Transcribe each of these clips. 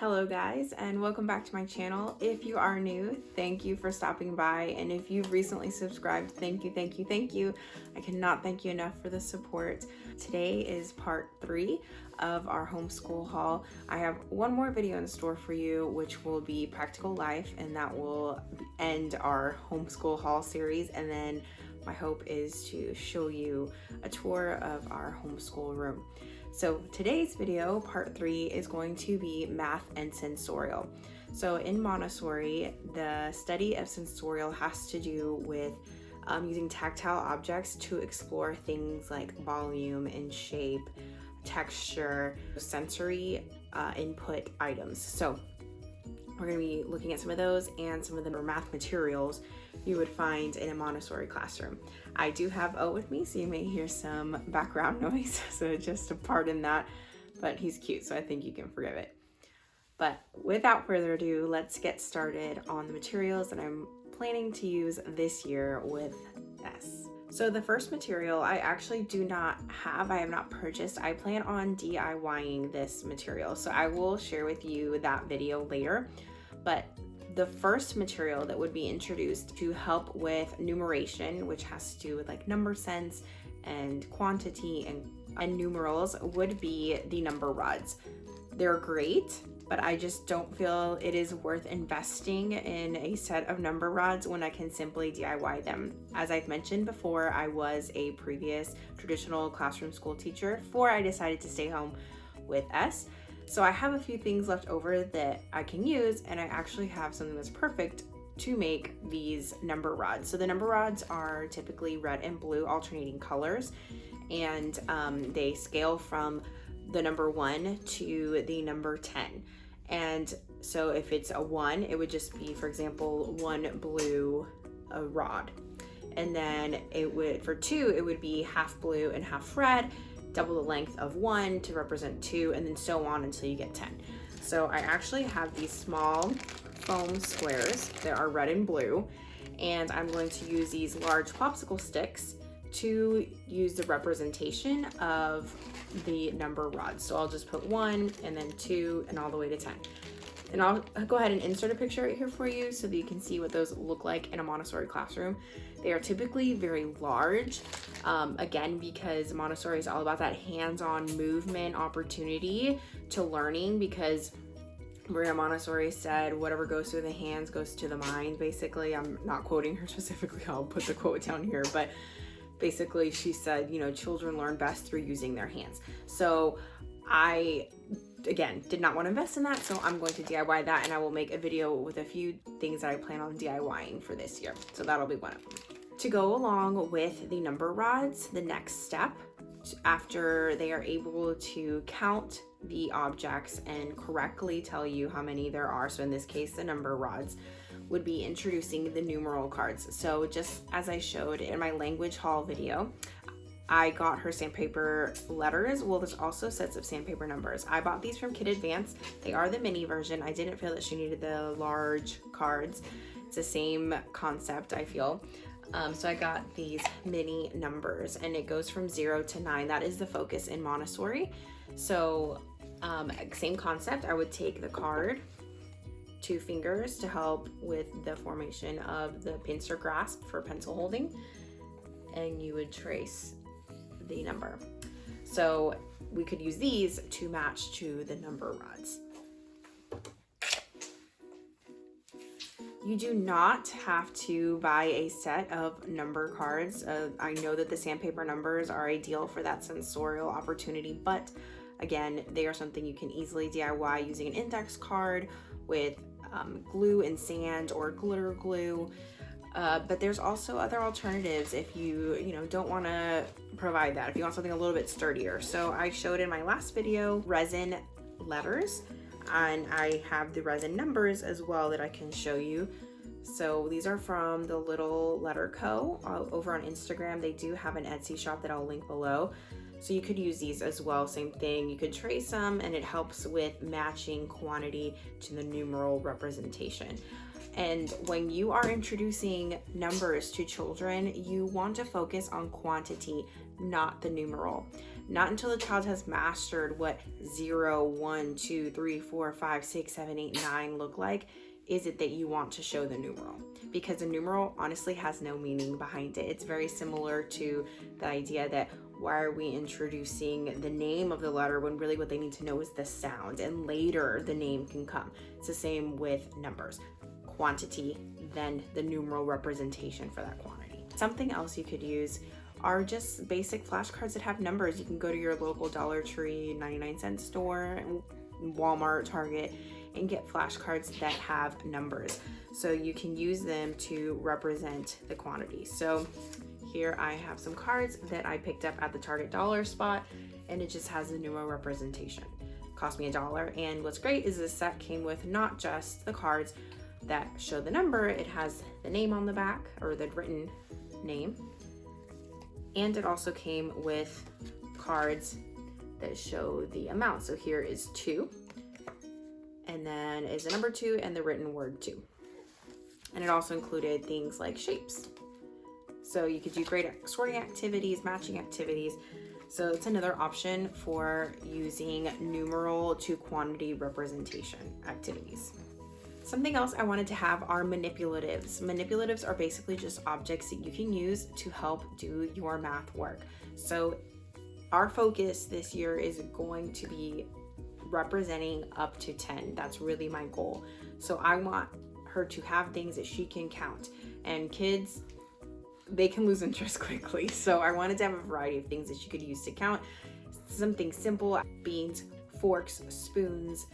Hello guys, and welcome back to my channel. If you are new, thank you for stopping by, and if you've recently subscribed, thank you. I cannot thank you enough for the support. Today is part 3 of our homeschool haul. I have one more video in store for you, which will be practical life, and that will end our homeschool haul series. And then my hope is to show you a tour of our homeschool room. So today's video, part 3, is going to be math and sensorial. So in Montessori, the study of sensorial has to do with using tactile objects to explore things like volume and shape, texture, sensory input items. So we're going to be looking at some of those and some of the math materials you would find in a Montessori classroom. I do have O with me, so you may hear some background noise, so just pardon that, but he's cute, so I think you can forgive it. But without further ado, let's get started on the materials that I'm planning to use this year with S. So the first material I actually I have not purchased. I plan on DIYing this material, so I will share with you that video later. But the first material that would be introduced to help with numeration, which has to do with like number sense and quantity and numerals, would be the number rods. They're great, but I just don't feel it is worth investing in a set of number rods when I can simply DIY them. As I've mentioned before, I was a previous traditional classroom school teacher before I decided to stay home with S. So I have a few things left over that I can use, and I actually have something that's perfect to make these number rods. So the number rods are typically red and blue alternating colors, and they scale from the number 1 to the number 10. And so if it's a 1, it would just be, for example, 1 blue rod. And then for 2, it would be half blue and half red, double the length of 1 to represent 2, and then so on until you get 10. So I actually have these small foam squares that are red and blue, and I'm going to use these large popsicle sticks to use the representation of the number rods. So I'll just put 1 and then 2 and all the way to 10. And I'll go ahead and insert a picture right here for you so that you can see what those look like in a Montessori classroom. They are typically very large, again, because Montessori is all about that hands-on movement opportunity to learning, because Maria Montessori said, whatever goes through the hands goes to the mind, basically. I'm not quoting her specifically, I'll put the quote down here, but basically she said, children learn best through using their hands. So I, again, did not want to invest in that, so I'm going to DIY that, and I will make a video with a few things that I plan on DIYing for this year. So that'll be one of them. To go along with the number rods, the next step, after they are able to count the objects and correctly tell you how many there are, so in this case the number rods, would be introducing the numeral cards. So just as I showed in my language haul video, I got her sandpaper letters. Well, there's also sets of sandpaper numbers. I bought these from Kid Advance. They are the mini version. I didn't feel that she needed the large cards. It's the same concept, I feel. So I got these mini numbers, and it goes from 0 to 9. That is the focus in Montessori. So same concept. I would take the card, 2 fingers to help with the formation of the pincer grasp for pencil holding, and you would trace the number. So we could use these to match to the number rods. You do not have to buy a set of number cards. I know that the sandpaper numbers are ideal for that sensorial opportunity, but again, they are something you can easily DIY using an index card with glue and sand or glitter glue. But there's also other alternatives if you don't want to provide that, if you want something a little bit sturdier. So I showed in my last video resin letters, and I have the resin numbers as well that I can show you. So these are from the Little Letter Co. Over on Instagram. They do have an Etsy shop that I'll link below. So you could use these as well, same thing. You could trace them, and it helps with matching quantity to the numeral representation. And when you are introducing numbers to children, you want to focus on quantity, not the numeral. not until the child has mastered what 0, 1, 2, 3, 4, 5, 6, 7, 8, 9 look like, is it that you want to show the numeral. Because the numeral honestly has no meaning behind it. It's very similar to the idea that why are we introducing the name of the letter when really what they need to know is the sound, and later the name can come. It's the same with numbers. Quantity, then the numeral representation for that quantity. Something else you could use are just basic flashcards that have numbers. You can go to your local Dollar Tree, 99-cent store, Walmart, Target, and get flashcards that have numbers. So you can use them to represent the quantity. So here I have some cards that I picked up at the Target dollar spot, and it just has the numeral representation. It cost me $1. And what's great is this set came with not just the cards that show the number, it has the name on the back, or the written name. And it also came with cards that show the amount. So here is 2, and then is the number 2 and the written word 2. And it also included things like shapes. So you could do great sorting activities, matching activities. So it's another option for using numeral to quantity representation activities. Something else I wanted to have are manipulatives. Manipulatives are basically just objects that you can use to help do your math work. So our focus this year is going to be representing up to 10. That's really my goal. So I want her to have things that she can count. And kids, they can lose interest quickly. So I wanted to have a variety of things that she could use to count. Something simple, beans, forks, spoons,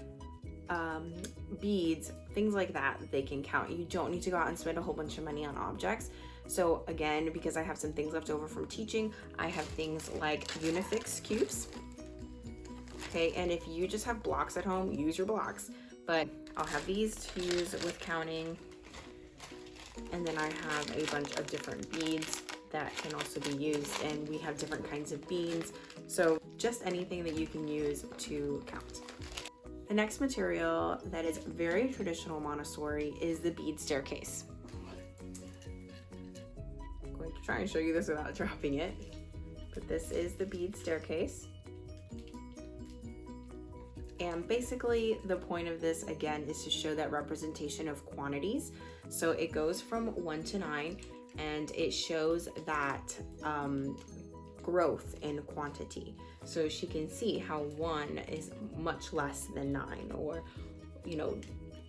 beads, things like that they can count. You don't need to go out and spend a whole bunch of money on objects. So again, because I have some things left over from teaching, I have things like Unifix cubes. Okay, and if you just have blocks at home, use your blocks. But I'll have these to use with counting. And then I have a bunch of different beads that can also be used, and we have different kinds of beans. So just anything that you can use to count. The next material that is very traditional Montessori is the bead staircase. I'm going to try and show you this without dropping it. But this is the bead staircase. And basically the point of this again is to show that representation of quantities. So it goes from 1 to 9, and it shows that growth in quantity. So she can see how 1 is much less than 9, or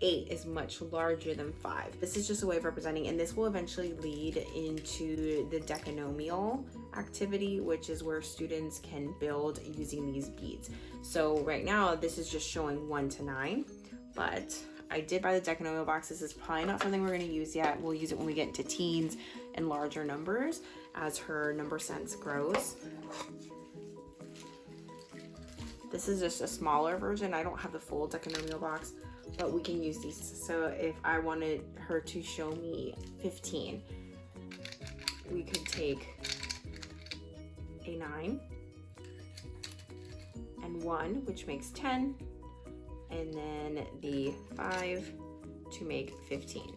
8 is much larger than 5. This is just a way of representing, and this will eventually lead into the decanomial activity, which is where students can build using these beads. So right now this is just showing 1 to 9, but I did buy the decanomial box. This is probably not something we're going to use yet. We'll use it when we get into teens and larger numbers as her number sense grows. This is just a smaller version. I don't have the full decanomial box, but we can use these. So if I wanted her to show me 15, we could take a 9 and 1, which makes 10, and then the 5 to make 15.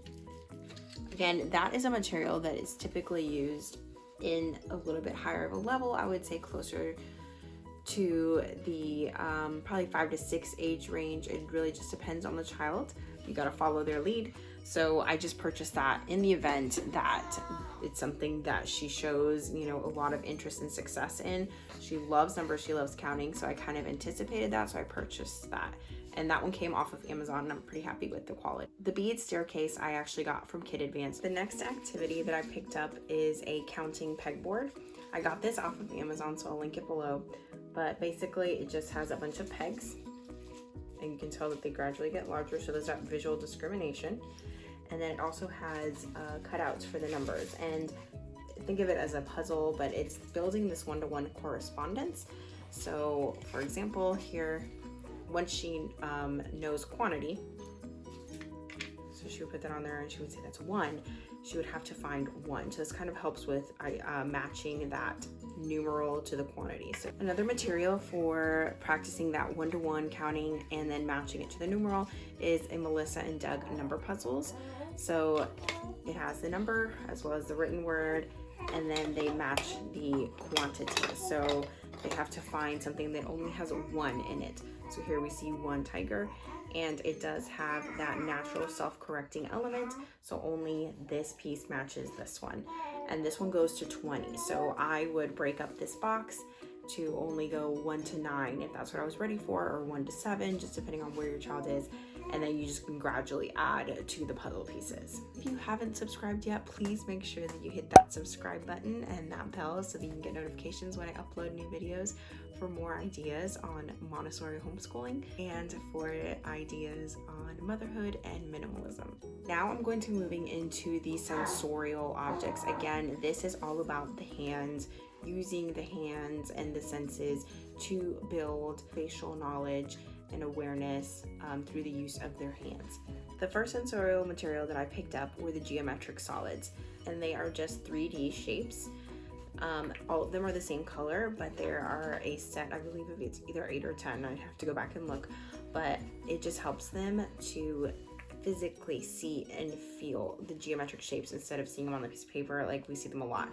Again, that is a material that is typically used in a little bit higher of a level. I would say closer to the probably 5 to 6 age range. It really just depends on the child. You got to follow their lead. So I just purchased that in the event that it's something that she shows, a lot of interest and success in. She loves numbers, she loves counting, so I kind of anticipated that, so I purchased that. And that one came off of Amazon, and I'm pretty happy with the quality. The bead staircase I actually got from Kid Advance. The next activity that I picked up is a counting pegboard. I got this off of Amazon, so I'll link it below. But basically it just has a bunch of pegs, and you can tell that they gradually get larger, so there's that visual discrimination. And then it also has cutouts for the numbers, and think of it as a puzzle, but it's building this one-to-one correspondence. So for example, here, once she knows quantity, so she would put that on there and she would say that's 1, she would have to find 1. So this kind of helps with matching that numeral to the quantity. So another material for practicing that one-to-one counting and then matching it to the numeral is a Melissa and Doug number puzzles. So it has the number as well as the written word, and then they match the quantity. So they have to find something that only has 1 in it. So here we see 1 tiger, and it does have that natural self-correcting element, so only this piece matches this one. And this one goes to 20. So I would break up this box to only go 1 to 9 if that's what I was ready for, or 1 to 7, just depending on where your child is. And then you just can gradually add to the puzzle pieces. If you haven't subscribed yet, please make sure that you hit that subscribe button and that bell so that you can get notifications when I upload new videos for more ideas on Montessori homeschooling and for ideas on motherhood and minimalism. Now I'm going to moving into the sensorial objects. Again, this is all about the hands, using the hands and the senses to build spatial knowledge and awareness through the use of their hands. The first sensorial material that I picked up were the geometric solids, and they are just 3D shapes. All of them are the same color, but there are a set, I believe it's either 8 or 10, I'd have to go back and look, but it just helps them to physically see and feel the geometric shapes instead of seeing them on the piece of paper like we see them a lot.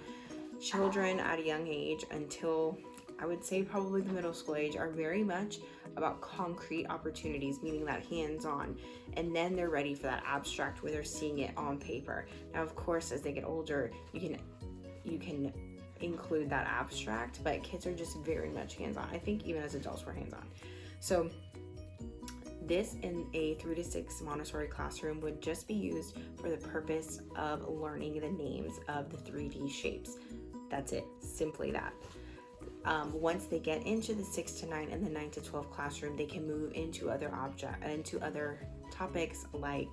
Children at a young age, until I would say probably the middle school age, are very much about concrete opportunities, meaning that hands-on, and then they're ready for that abstract where they're seeing it on paper. Now, of course, as they get older, you can include that abstract, but kids are just very much hands-on. I think even as adults we're hands-on. So this in a 3 to 6 Montessori classroom would just be used for the purpose of learning the names of the 3D shapes. That's it, simply that. Once they get into the 6 to 9 and the 9 to 12 classroom, they can move into other topics like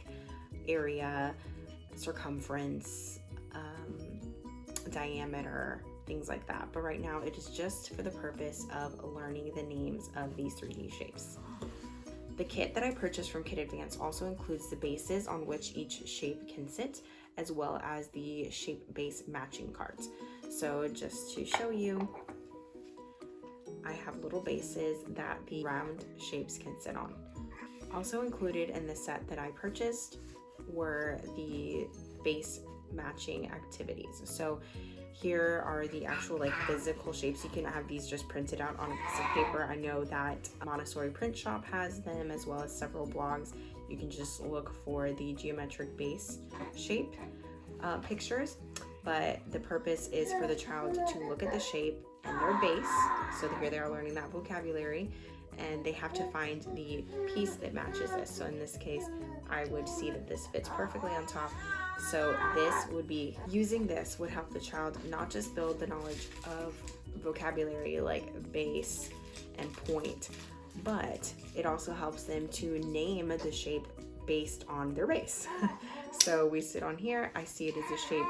area, circumference, diameter, things like that. But right now it is just for the purpose of learning the names of these 3D shapes. The kit that I purchased from Kit Advance also includes the bases on which each shape can sit, as well as the shape base matching cards. So just to show you, I have little bases that the round shapes can sit on. Also included in the set that I purchased were the base matching activities. So here are the actual physical shapes. You can have these just printed out on a piece of paper. I know that Montessori Print Shop has them, as well as several blogs. You can just look for the geometric base shape pictures, but the purpose is for the child to look at the shape and their base. So here they are learning that vocabulary, and they have to find the piece that matches this. So in this case, I would see that this fits perfectly on top. So using this would help the child not just build the knowledge of vocabulary like base and point, but it also helps them to name the shape based on their base. So we sit on here, I see it as a shape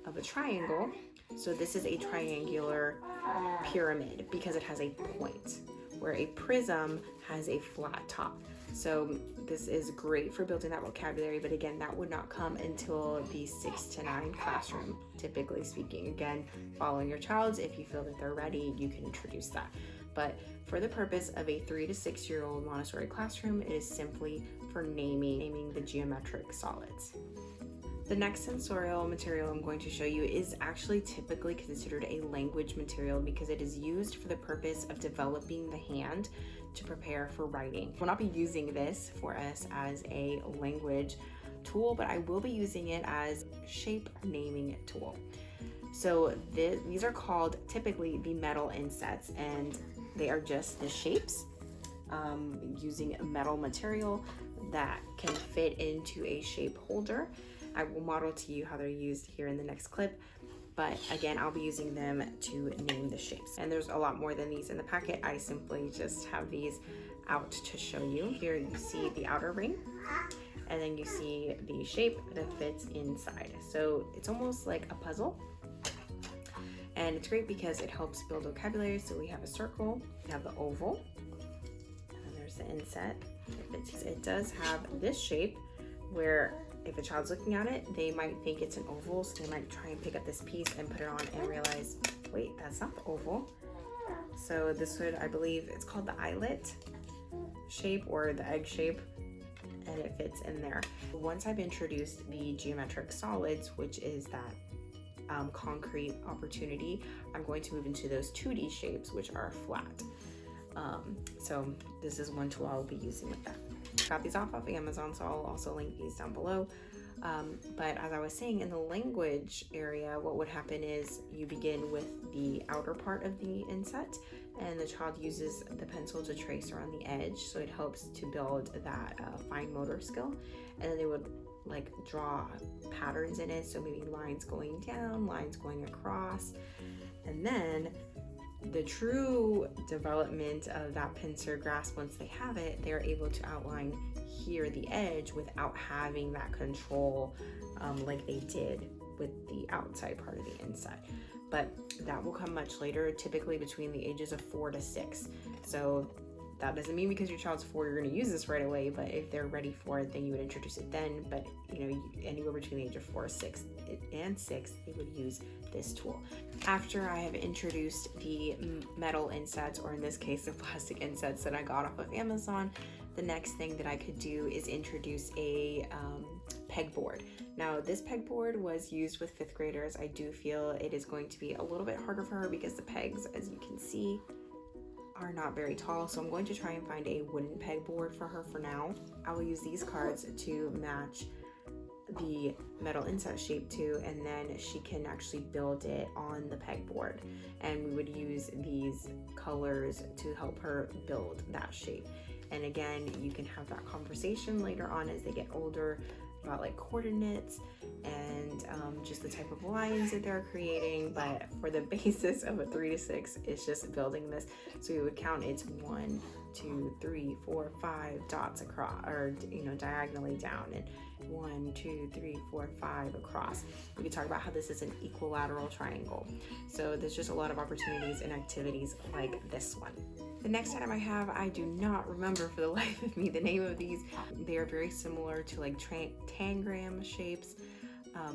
of a triangle. So this is a triangular pyramid because it has a point, where a prism has a flat top. So this is great for building that vocabulary, but again, that would not come until the 6 to 9 classroom, typically speaking. Again, following your child's, if you feel that they're ready, you can introduce that. But for the purpose of a 3 to 6 year old Montessori classroom, it is simply for naming the geometric solids. The next sensorial material I'm going to show you is actually typically considered a language material because it is used for the purpose of developing the hand to prepare for writing. We'll not be using this for us as a language tool, but I will be using it as shape naming tool. So these are called typically the metal insets, and they are just the shapes using metal material that can fit into a shape holder. I will model to you how they're used here in the next clip, but again, I'll be using them to name the shapes. And there's a lot more than these in the packet. I simply just have these out to show you. Here you see the outer ring, and then you see the shape that fits inside. So it's almost like a puzzle, and it's great because it helps build vocabulary. So we have a circle, we have the oval, and there's the inset. It does have this shape where if a child's looking at it, they might think it's an oval, so they might try and pick up this piece and put it on and realize, wait, that's not the oval. So this would, I believe, it's called the eyelet shape or the egg shape, and it fits in there. Once I've introduced the geometric solids, which is that concrete opportunity, I'm going to move into those 2D shapes, which are flat. So this is one tool I'll be using with that. Got these off of Amazon, so I'll also link these down below. But as I was saying, in the language area, what would happen is you begin with the outer part of the inset, and the child uses the pencil to trace around the edge, so it helps to build that fine motor skill. And then they would like draw patterns in it, so maybe lines going down, lines going across. And then the true development of that pincer grasp, once they have it, they're able to outline here the edge without having that control like they did with the outside part of the inset. But that will come much later, typically between the ages of 4 to 6. So that doesn't mean because your child's 4 you're going to use this right away, but if they're ready for it, then you would introduce it then. But you know, anywhere between the age of 4, 6, and 6, they would use this tool. After I have introduced the metal insets, or in this case the plastic insets that I got off of Amazon, the next thing that I could do is introduce a pegboard. Now this pegboard was used with 5th graders. I do feel it is going to be a little bit harder for her because the pegs, as you can see, are not very tall, so I'm going to try and find a wooden pegboard for her for now. I will use these cards to match the metal inset shape to, and then she can actually build it on the pegboard, and we would use these colors to help her build that shape. And again, you can have that conversation later on as they get older about like coordinates and just the type of lines that they're creating. But for the basis of a 3 to 6, it's just building this. So we would count it's 1, 2, 3, 4, 5 dots across, or you know, diagonally down, and 1, 2, 3, 4, 5 across. We could talk about how this is an equilateral triangle. So there's just a lot of opportunities and activities like this one. The next item I have, I do not remember for the life of me the name of these. They are very similar to like tangram shapes.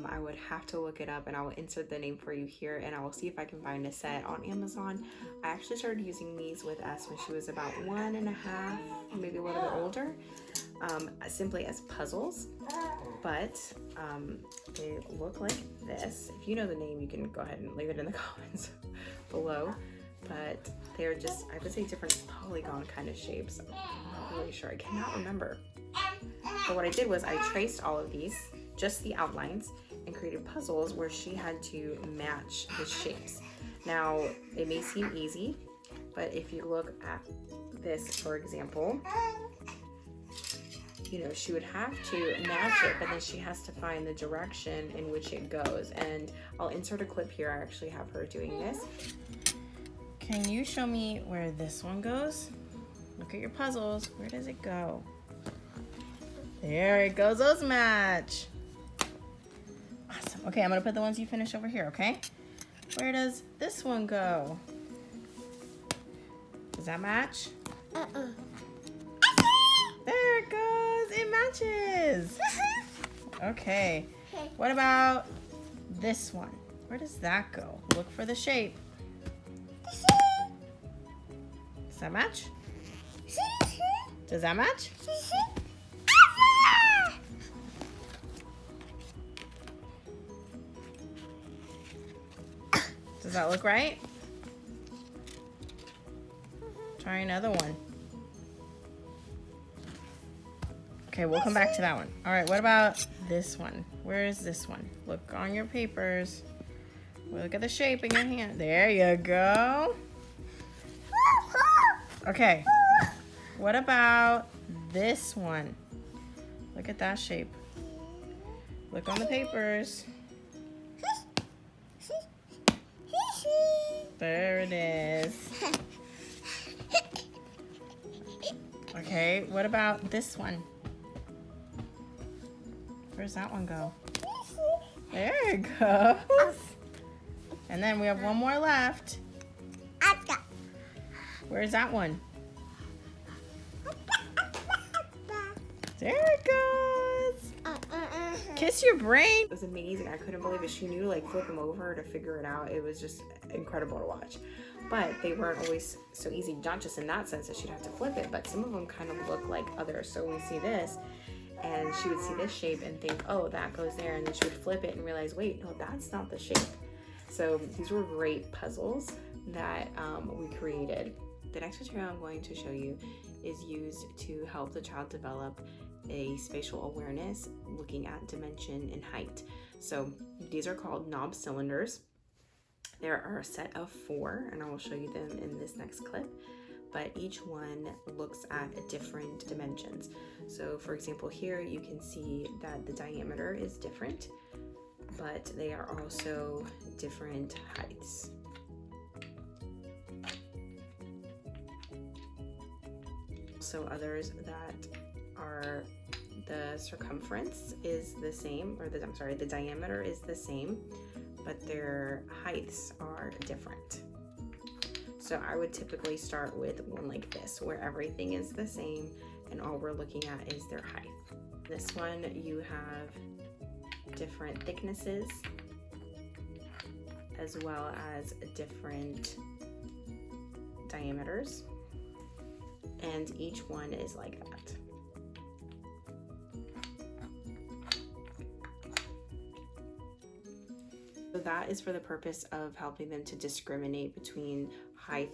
I would have to look it up, and I will insert the name for you here, and I will see if I can find a set on Amazon. I actually started using these with S when she was about 1.5, maybe a little bit older, simply as puzzles, but they look like this. If you know the name, you can go ahead and leave it in the comments below. But they're just, I would say, different polygon kind of shapes. I'm not really sure, I cannot remember. But what I did was I traced all of these, just the outlines, and created puzzles where she had to match the shapes. Now, it may seem easy, but if you look at this, for example, you know, she would have to match it, but then she has to find the direction in which it goes. And I'll insert a clip here. I actually have her doing this. Can you show me where this one goes? Look at your puzzles. Where does it go? There it goes. Those match. Awesome. Okay, I'm gonna put the ones you finish over here, okay? Where does this one go? Does that match? There it goes. It matches. Okay. What about this one? Where does that go? Look for the shape. Does that match? Does that match? Does that look right? Try another one. Okay, we'll come back to that one. All right, what about this one? Where is this one? Look on your papers. Look at the shape in your hand. There you go. Okay, what about this one? Look at that shape. Look on the papers. There it is. Okay, what about this one? Where's that one go? There it goes. And then we have one more left. Where's that one? There it goes. Kiss your brain. It was amazing. I couldn't believe it. She knew to like flip them over to figure it out. It was just incredible to watch. But they weren't always so easy, not just in that sense that she'd have to flip it, but some of them kind of look like others. So when we see this, and she would see this shape and think, oh, that goes there, and then she would flip it and realize, wait, no, that's not the shape. So these were great puzzles that we created. The next material I'm going to show you is used to help the child develop a spatial awareness looking at dimension and height. So these are called knob cylinders. There are a set of 4, and I will show you them in this next clip, but each one looks at different dimensions. So for example, here you can see that the diameter is different, but they are also different heights. So others that are the circumference is the same, or the diameter is the same, but their heights are different. So I would typically start with one like this, where everything is the same and all we're looking at is their height. This one, you have different thicknesses as well as different diameters, and each one is like that. So that is for the purpose of helping them to discriminate between height,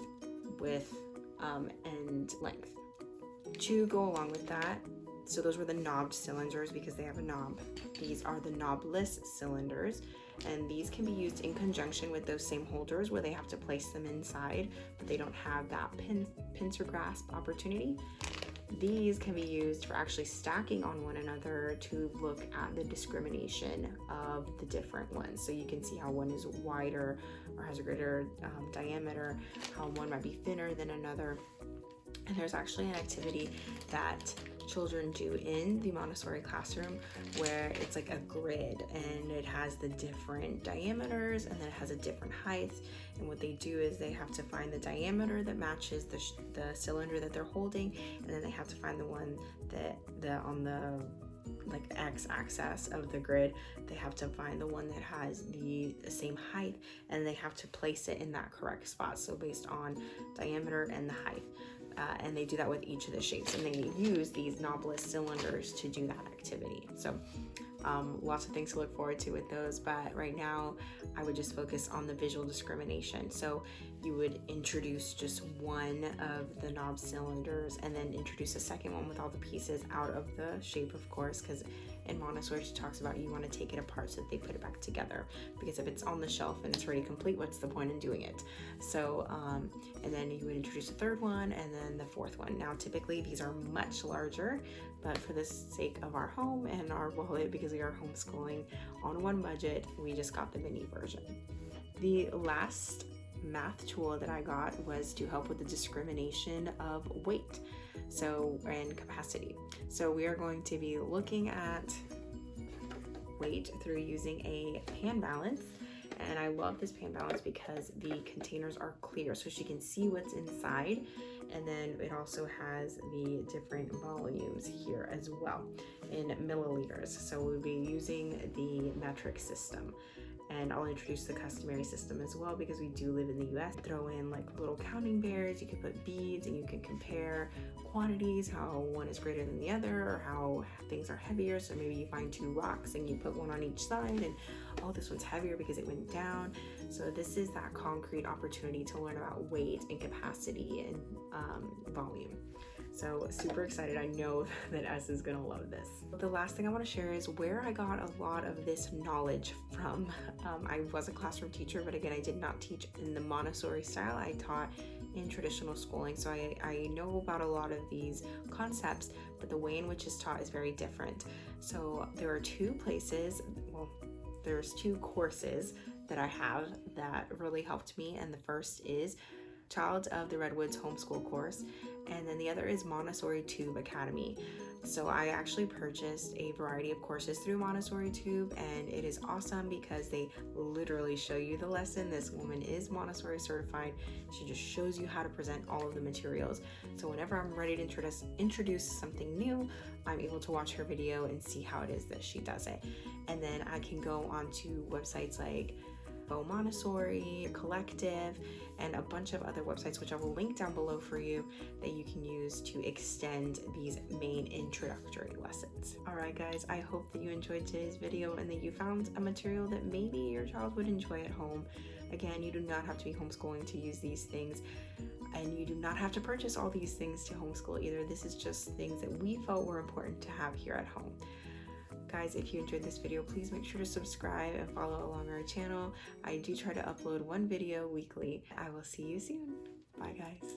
width, and length. To go along with that, so those were the knobbed cylinders because they have a knob. These are the knobless cylinders, and these can be used in conjunction with those same holders where they have to place them inside, but they don't have that pincer grasp opportunity. These can be used for actually stacking on one another to look at the discrimination of the different ones. So you can see how one is wider or has a greater diameter, how one might be thinner than another. And there's actually an activity that children do in the Montessori classroom where it's like a grid and it has the different diameters and then it has a different height, and what they do is they have to find the diameter that matches the cylinder that they're holding, and then they have to find the one that on the like x-axis of the grid, they have to find the one that has the same height, and they have to place it in that correct spot, so based on diameter and the height. And they do that with each of the shapes, and they use these knobless cylinders to do that activity. So lots of things to look forward to with those, but right now I would just focus on the visual discrimination. So you would introduce just one of the knob cylinders and then introduce a second one with all the pieces out of the shape, of course, because in Montessori she talks about you want to take it apart so that they put it back together, because if it's on the shelf and it's already complete, what's the point in doing it? So and then you would introduce a third one and then the fourth one. Now typically these are much larger, but for the sake of our home and our wallet, because we are homeschooling on one budget, we just got the mini version. The last math tool that I got was to help with the discrimination of weight and capacity. So we are going to be looking at weight through using a pan balance, and I love this pan balance because the containers are clear so she can see what's inside, and then it also has the different volumes here as well in milliliters. So we'll be using the metric system, and I'll introduce the customary system as well because we do live in the US. Throw in like little counting bears, you can put beads, and you can compare quantities, how one is greater than the other or how things are heavier. So maybe you find 2 rocks and you put one on each side, and oh, this one's heavier because it went down. So this is that concrete opportunity to learn about weight and capacity and volume. So super excited. I know that S is gonna love this. The last thing I want to share is where I got a lot of this knowledge from. I was a classroom teacher, but again, I did not teach in the Montessori style. I taught in traditional schooling. So I know about a lot of these concepts, but the way in which it's taught is very different. So there are 2 places, well, there's 2 courses that I have that really helped me. And the first is Child of the Redwoods Homeschool course, and then the other is Montessori Tube Academy. So I actually purchased a variety of courses through Montessori Tube, and it is awesome because they literally show you the lesson. This woman is Montessori certified. She just shows you how to present all of the materials. So whenever I'm ready to introduce something new, I'm able to watch her video and see how it is that she does it. And then I can go onto websites like Montessori, Collective, and a bunch of other websites, which I will link down below for you, that you can use to extend these main introductory lessons. All right, guys, I hope that you enjoyed today's video and that you found a material that maybe your child would enjoy at home. Again, you do not have to be homeschooling to use these things, and you do not have to purchase all these things to homeschool either. This is just things that we felt were important to have here at home. Guys, if you enjoyed this video, please make sure to subscribe and follow along our channel. I do try to upload one video weekly. I will see you soon. Bye, guys.